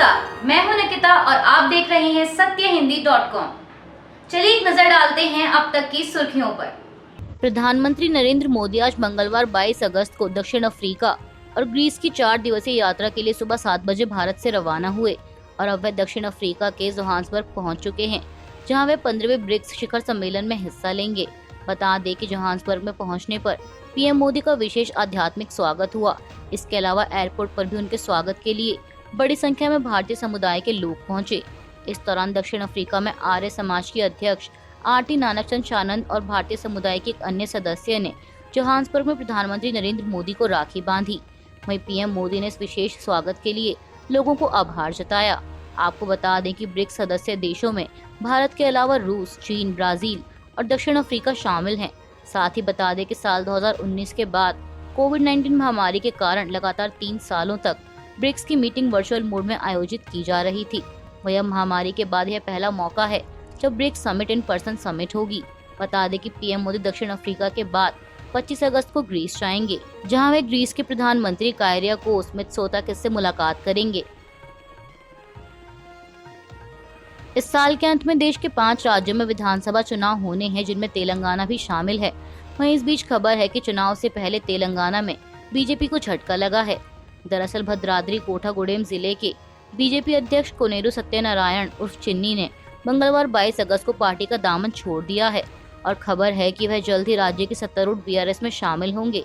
नमस्कार, मैं हूं निकिता और आप देख रहे हैं सत्यहिंदी.com। चलिए एक नजर डालते हैं अब तक की सुर्खियों पर। प्रधानमंत्री नरेंद्र मोदी आज मंगलवार 22 अगस्त को दक्षिण अफ्रीका और ग्रीस की 4 दिवसीय यात्रा के लिए सुबह 7 बजे भारत से रवाना हुए और अब वे दक्षिण अफ्रीका के जोहान्सबर्ग पहुंच चुके हैं, जहां वे 15वें ब्रिक्स शिखर सम्मेलन में हिस्सा लेंगे। बता दें कि जोहान्सबर्ग में पहुंचने पर पीएम मोदी का विशेष आध्यात्मिक स्वागत हुआ। इसके अलावा एयरपोर्ट पर भी उनके स्वागत के लिए बड़ी संख्या में भारतीय समुदाय के लोग पहुंचे। इस दौरान दक्षिण अफ्रीका में आर्य समाज के अध्यक्ष आरटी नानकचंद शानंद और भारतीय समुदाय के एक अन्य सदस्य ने जोहान्सबर्ग में प्रधानमंत्री नरेंद्र मोदी को राखी बांधी। वहीं पीएम मोदी ने इस विशेष स्वागत के लिए लोगों को आभार जताया। आपको बता दें कि ब्रिक्स सदस्य देशों में भारत के अलावा रूस, चीन, ब्राजील और दक्षिण अफ्रीका शामिल हैं। साथ ही बता दें कि साल 2019 के बाद कोविड-19 महामारी के कारण लगातार 3 सालों तक ब्रिक्स की मीटिंग वर्चुअल मोड में आयोजित की जा रही थी। वह महामारी के बाद यह पहला मौका है जब BRICS summit in person summit होगी। बता दें कि पीएम मोदी दक्षिण अफ्रीका के बाद 25 अगस्त को ग्रीस जाएंगे, जहां वे ग्रीस के प्रधानमंत्री कायरियाकोस मित्सोताकिस से मुलाकात करेंगे। इस साल के अंत में देश के 5 राज्यों में विधानसभा चुनाव होने हैं, जिनमें तेलंगाना भी शामिल है। वहीं इस बीच खबर है कि चुनाव से पहले तेलंगाना में बीजेपी को झटका लगा है। दरअसल भद्राद्री कोठागुडेम जिले के बीजेपी अध्यक्ष कोनेरू सत्यनारायण उर्फ चिन्नी ने मंगलवार 22 अगस्त को पार्टी का दामन छोड़ दिया है और खबर है कि वह जल्द ही राज्य की सत्तारूढ़ बीआरएस में शामिल होंगे।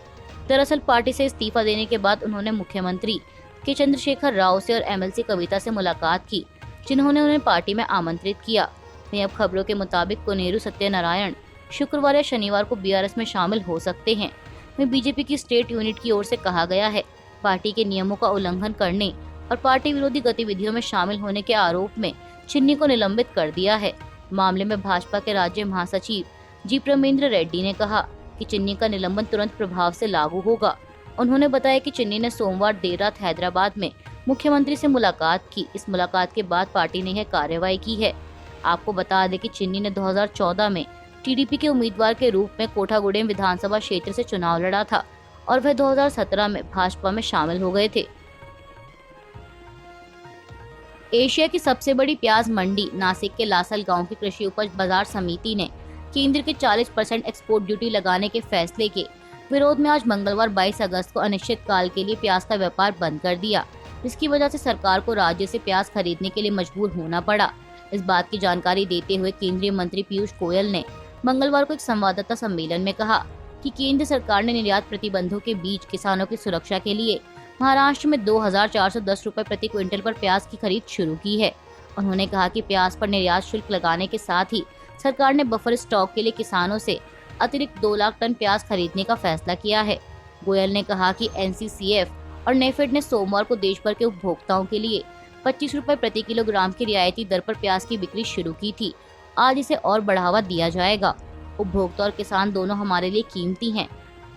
दरअसल पार्टी से इस्तीफा देने के बाद उन्होंने मुख्यमंत्री के चंद्रशेखर राव से और एमएलसी कविता से मुलाकात की, जिन्होंने उन्हें पार्टी में आमंत्रित किया। वहीं अब खबरों के मुताबिक कोनेरू सत्यनारायण शुक्रवार या शनिवार को बीआरएस में शामिल हो सकते हैं। वहीं बीजेपी की स्टेट यूनिट की ओर से कहा गया है, पार्टी के नियमों का उल्लंघन करने और पार्टी विरोधी गतिविधियों में शामिल होने के आरोप में चिन्नी को निलंबित कर दिया है। मामले में भाजपा के राज्य महासचिव जी प्रमेंद्र रेड्डी ने कहा कि चिन्नी का निलंबन तुरंत प्रभाव से लागू होगा। उन्होंने बताया कि चिन्नी ने सोमवार देर रात हैदराबाद में मुख्यमंत्री से मुलाकात की। इस मुलाकात के बाद पार्टी ने यह कार्रवाई की है। आपको बता दें कि चिन्नी ने 2014 में टीडीपी के उम्मीदवार के रूप में कोठागुडेम विधानसभा क्षेत्र से चुनाव लड़ा था और वह 2017 में भाजपा में शामिल हो गए थे। एशिया की सबसे बड़ी प्याज मंडी नासिक के लासल गांव की कृषि उपज बाजार समिति ने केंद्र के 40% एक्सपोर्ट ड्यूटी लगाने के फैसले के विरोध में आज मंगलवार 22 अगस्त को अनिश्चित काल के लिए प्याज का व्यापार बंद कर दिया, जिसकी वजह से सरकार को राज्य से प्याज खरीदने के लिए मजबूर होना पड़ा। इस बात की जानकारी देते हुए केंद्रीय मंत्री पीयूष गोयल ने मंगलवार को एक संवाददाता सम्मेलन में कहा कि केंद्र सरकार ने निर्यात प्रतिबंधों के बीच किसानों की सुरक्षा के लिए महाराष्ट्र में 2410 रुपए प्रति क्विंटल पर प्याज की खरीद शुरू की है। उन्होंने कहा कि प्याज पर निर्यात शुल्क लगाने के साथ ही सरकार ने बफर स्टॉक के लिए किसानों से अतिरिक्त 2 लाख टन प्याज खरीदने का फैसला किया है। गोयल ने कहा कि एनसीसीएफ और नेफेड ने सोमवार को देश भर के उपभोक्ताओं के लिए 25 रुपए प्रति किलोग्राम की रियायती दर पर प्याज की बिक्री शुरू की थी। आज इसे और बढ़ावा दिया जाएगा। उपभोक्ता और किसान दोनों हमारे लिए कीमती हैं।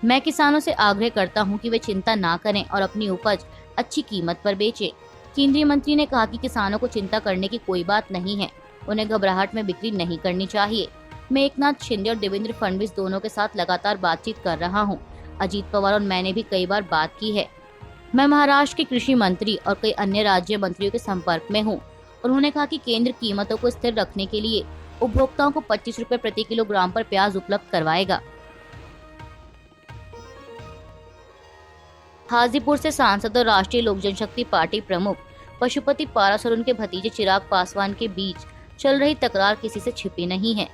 मैं किसानों से आग्रह करता हूं कि वे चिंता ना करें और अपनी उपज अच्छी कीमत पर बेचें। केंद्रीय मंत्री ने कहा कि किसानों को चिंता करने की कोई बात नहीं है, उन्हें घबराहट में बिक्री नहीं करनी चाहिए। मैं एकनाथ शिंदे और देवेंद्र फडणवीस दोनों के साथ लगातार बातचीत कर रहा हूं। अजीत पवार और मैंने भी कई बार बात की है। मैं महाराष्ट्र के कृषि मंत्री और कई अन्य राज्य मंत्रियों के संपर्क में हूँ। उन्होंने कहा कि केंद्र कीमतों को स्थिर रखने के लिए उपभोक्ताओं को 25 रुपए प्रति किलोग्राम पर प्याज उपलब्ध करवाएगा। हाजीपुर से सांसद और राष्ट्रीय लोक जनशक्ति पार्टी प्रमुख पशुपति पारस और उनके भतीजे चिराग पासवान के बीच चल रही तकरार किसी से छिपी नहीं है।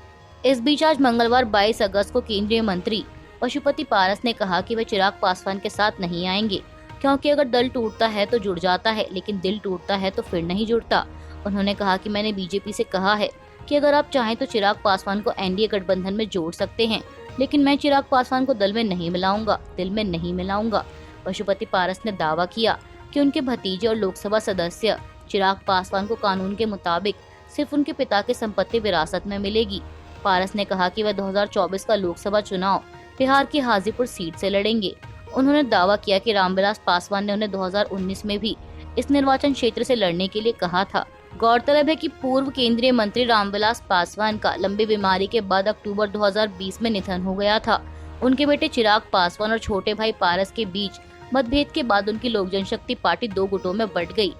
इस बीच आज मंगलवार 22 अगस्त को केंद्रीय मंत्री पशुपति पारस ने कहा कि वे चिराग पासवान के साथ नहीं आएंगे, क्योंकि अगर दल टूटता है तो जुड़ जाता है, लेकिन दिल टूटता है तो फिर नहीं जुड़ता। उन्होंने कहा कि मैंने बीजेपी से कहा है कि अगर आप चाहें तो चिराग पासवान को एनडीए गठबंधन में जोड़ सकते हैं, लेकिन मैं चिराग पासवान को दल में नहीं मिलाऊंगा, दिल में नहीं मिलाऊंगा। पशुपति पारस ने दावा किया कि उनके भतीजे और लोकसभा सदस्य चिराग पासवान को कानून के मुताबिक सिर्फ उनके पिता की संपत्ति विरासत में मिलेगी। पारस ने कहा कि वह 2024 का लोकसभा चुनाव बिहार की हाजीपुर सीट से लड़ेंगे। उन्होंने दावा किया कि रामविलास पासवान ने उन्हें 2019 में भी इस निर्वाचन क्षेत्र से लड़ने के लिए कहा था। गौरतलब है कि पूर्व केंद्रीय मंत्री रामविलास पासवान का लंबी बीमारी के बाद अक्टूबर 2020 में निधन हो गया था। उनके बेटे चिराग पासवान और छोटे भाई पारस के बीच मतभेद के बाद उनकी लोक जनशक्ति पार्टी 2 गुटों में बंट गई।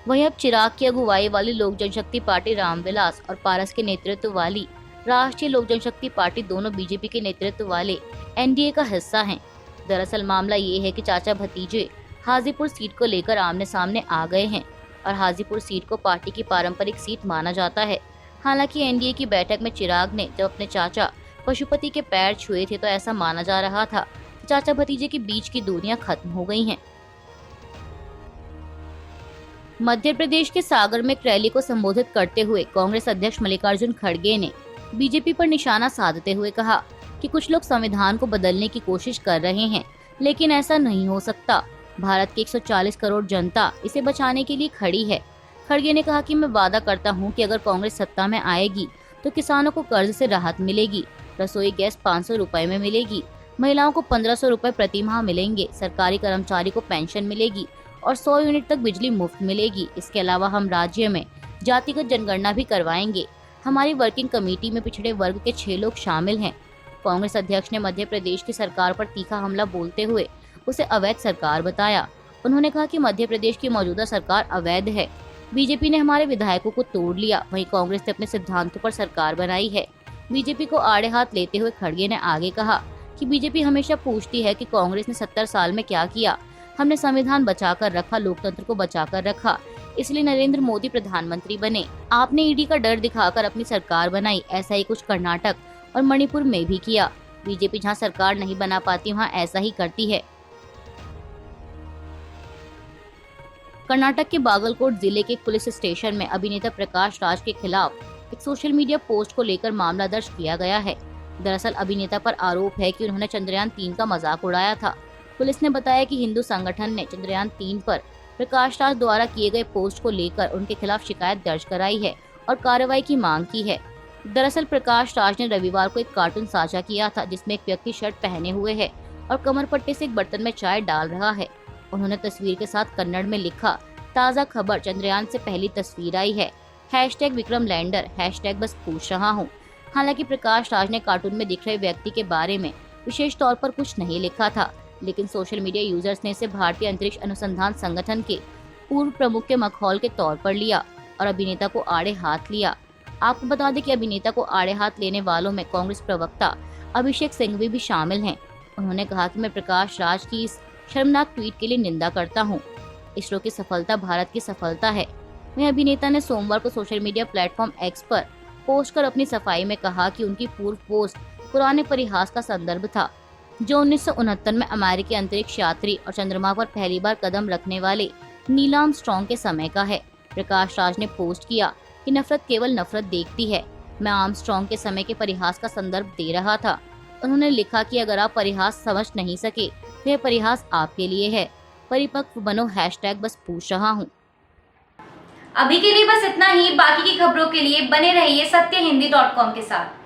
वहीं अब चिराग की अगुवाई वाली लोक जनशक्ति पार्टी रामविलास और पारस के नेतृत्व वाली राष्ट्रीय लोक जनशक्ति पार्टी दोनों बीजेपी के नेतृत्व वाले एनडीए का हिस्सा हैं। दरअसल मामला ये है कि चाचा भतीजे हाजीपुर सीट को लेकर आमने सामने आ गए हैं और हाजीपुर सीट को पार्टी की पारंपरिक सीट माना जाता है। हालांकि एनडीए की बैठक में चिराग ने जब अपने चाचा पशुपति के पैर छुए थे तो ऐसा माना जा रहा था कि चाचा भतीजे के बीच की दूरियां खत्म हो गई हैं। मध्य प्रदेश के सागर में एक रैली को संबोधित करते हुए कांग्रेस अध्यक्ष मल्लिकार्जुन खड़गे ने बीजेपी पर निशाना साधते हुए कहा कि कुछ लोग संविधान को बदलने की कोशिश कर रहे हैं, लेकिन ऐसा नहीं हो सकता। भारत की 140 करोड़ जनता इसे बचाने के लिए खड़ी है। खड़गे ने कहा कि मैं वादा करता हूं कि अगर कांग्रेस सत्ता में आएगी तो किसानों को कर्ज से राहत मिलेगी, रसोई गैस 500 रुपए में मिलेगी, महिलाओं को 1500 रुपए प्रति माह मिलेंगे, सरकारी कर्मचारी को पेंशन मिलेगी और 100 यूनिट तक बिजली मुफ्त मिलेगी। इसके अलावा हम राज्य में जातिगत जनगणना भी करवाएंगे। हमारी वर्किंग कमेटी में पिछड़े वर्ग के 6 लोग शामिल हैं। कांग्रेस अध्यक्ष ने मध्य प्रदेश की सरकार पर तीखा हमला बोलते हुए उसे अवैध सरकार बताया। उन्होंने कहा कि मध्य प्रदेश की मौजूदा सरकार अवैध है। बीजेपी ने हमारे विधायकों को तोड़ लिया, वहीं कांग्रेस ने अपने सिद्धांतों पर सरकार बनाई है। बीजेपी को आड़े हाथ लेते हुए खड़गे ने आगे कहा कि बीजेपी हमेशा पूछती है कि कांग्रेस ने 70 साल में क्या किया। हमने संविधान बचाकर रखा, लोकतंत्र को बचाकर रखा, इसलिए नरेंद्र मोदी प्रधानमंत्री बने। आपने ईडी का डर दिखाकर अपनी सरकार बनाई, ऐसा ही कुछ कर्नाटक और मणिपुर में भी किया। बीजेपी जहां सरकार नहीं बना पाती वहां ऐसा ही करती है। कर्नाटक के बागलकोट जिले के एक पुलिस स्टेशन में अभिनेता प्रकाश राज के खिलाफ एक सोशल मीडिया पोस्ट को लेकर मामला दर्ज किया गया है। दरअसल अभिनेता पर आरोप है कि उन्होंने चंद्रयान 3 का मजाक उड़ाया था। पुलिस ने बताया कि हिंदू संगठन ने चंद्रयान 3 पर प्रकाश राज द्वारा किए गए पोस्ट को लेकर उनके खिलाफ शिकायत दर्ज कराई है और कार्रवाई की मांग की है। दरअसल प्रकाश राज ने रविवार को एक कार्टून साझा किया था जिसमें एक व्यक्ति शर्ट पहने हुए है और कमर पट्टे से एक बर्तन में चाय डाल रहा है। उन्होंने तस्वीर के साथ कन्नड़ में लिखा, ताज़ा खबर, चंद्रयान से पहली तस्वीर आई है, #विक्रम लैंडर, बस पूछ रहा हूँ। हालांकि प्रकाश राज ने कार्टून में दिख रहे व्यक्ति के बारे में विशेष तौर पर कुछ नहीं लिखा था, लेकिन सोशल मीडिया यूजर्स ने इसे भारतीय अंतरिक्ष अनुसंधान संगठन के पूर्व प्रमुख के मखौल के तौर पर लिया और अभिनेता को आड़े हाथ लिया। आपको बता दें कि अभिनेता को आड़े हाथ लेने वालों में कांग्रेस प्रवक्ता अभिषेक सिंघवी भी शामिल हैं। उन्होंने कहा कि मैं प्रकाश राज की इस शर्मनाक ट्वीट के लिए निंदा करता हूं। इसरो की सफलता भारत की सफलता है। वहीं अभिनेता ने सोमवार को सोशल मीडिया प्लेटफॉर्म एक्स पर पोस्ट कर अपनी सफाई में कहा कि उनकी पूर्व पोस्ट पुराने परिहास का संदर्भ था जो 1969 में अमेरिकी अंतरिक्ष यात्री और चंद्रमा पर पहली बार कदम रखने वाले नील आर्मस्ट्रांग के समय का है। प्रकाश राज ने पोस्ट किया कि नफरत केवल नफरत देखती है। मैं आर्मस्ट्रांग के समय के परिहास का संदर्भ दे रहा था। उन्होंने लिखा कि अगर आप परिहास समझ नहीं सके तो यह परिहास आपके लिए है। परिपक्व बनो, #बस पूछ रहा हूँ। अभी के लिए बस इतना ही। बाकी की खबरों के लिए बने रहिए सत्यहिंदी.com के साथ।